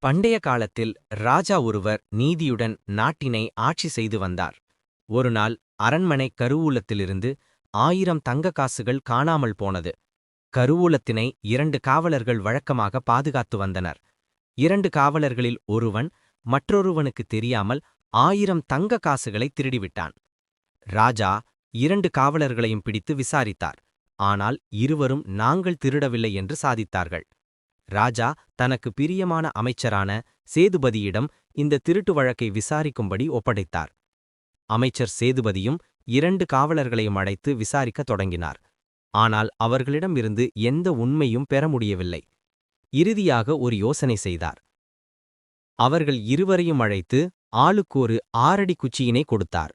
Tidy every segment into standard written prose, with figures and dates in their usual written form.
பண்டைய காலத்தில் ராஜா ஒருவர் நீதியுடன் நாட்டினை ஆட்சி செய்து வந்தார். ஒருநாள் அரண்மனை கருவூலத்திலிருந்து 1000 தங்க காசுகள் காணாமல் போனது. கருவூலத்தினை 2 காவலர்கள் வழக்கமாக பாதுகாத்து வந்தனர். 2 காவலர்களில் ஒருவன் மற்றொருவனுக்கு தெரியாமல் 1000 தங்க காசுகளை திருடிவிட்டான். ராஜா 2 காவலர்களையும் பிடித்து விசாரித்தார். ஆனால் இருவரும் நாங்கள் திருடவில்லை என்று சாதித்தார்கள். ராஜா தனக்கு பிரியமான அமைச்சரான சேதுபதியிடம் இந்த திருட்டு வழக்கை விசாரிக்கும்படி ஒப்படைத்தார். அமைச்சர் சேதுபதியும் 2 காவலர்களையும் அழைத்து விசாரிக்கத் தொடங்கினார். ஆனால் அவர்களிடமிருந்து எந்த உண்மையும் பெற முடியவில்லை. இறுதியாக ஒரு யோசனை செய்தார். அவர்கள் இருவரையும் அழைத்து ஆளுக்கொரு 6 அடி குச்சியினை கொடுத்தார்.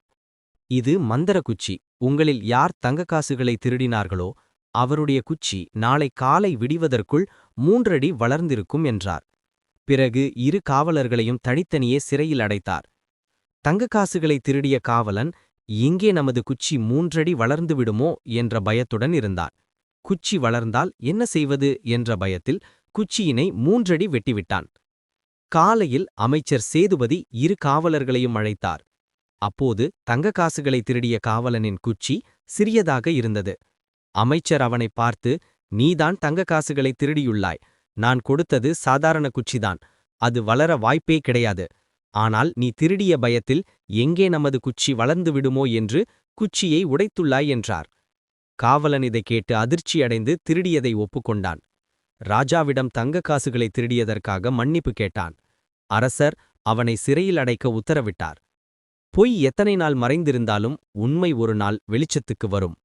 இது மந்தர குச்சி. உங்களில் யார் தங்க காசுகளை திருடினார்களோ அவருடைய குச்சி நாளை காலை விடிவதற்குள் 3 அடி வளர்ந்திருக்கும் என்றார். பிறகு 2 காவலர்களையும் தனித்தனியே சிறையில் அடைத்தார். தங்க காசுகளை திருடிய காவலன் எங்கே நமது குச்சி 3 அடி வளர்ந்து விடுமோ என்ற பயத்துடன் இருந்தான். குச்சி வளர்ந்தால் என்ன செய்வது என்ற பயத்தில் குச்சியினை 3 அடி வெட்டிவிட்டான். காலையில் அமைச்சர் சேதுபதி 2 காவலர்களையும் அழைத்தார். அப்போது தங்க காசுகளை திருடிய காவலனின் குச்சி சிறியதாக இருந்தது. அமைச்சர் அவனை பார்த்து, நீதான் தங்க காசுகளை திருடியுள்ளாய். நான் கொடுத்தது சாதாரண குச்சிதான். அது வளர வாய்ப்பே கிடையாது. ஆனால் நீ திருடிய பயத்தில் எங்கே நமது குச்சி வளர்ந்து விடுமோ என்று குச்சியை உடைத்துள்ளாய் என்றார். காவலன் இதைக் கேட்டு அதிர்ச்சியடைந்து திருடியதை ஒப்புக்கொண்டான். ராஜாவிடம் தங்க காசுகளை திருடியதற்காக மன்னிப்பு கேட்டான். அரசர் அவனை சிறையில் அடைக்க உத்தரவிட்டார். பொய் எத்தனை நாள் மறைந்திருந்தாலும் உண்மை ஒரு நாள் வெளிச்சத்துக்கு வரும்.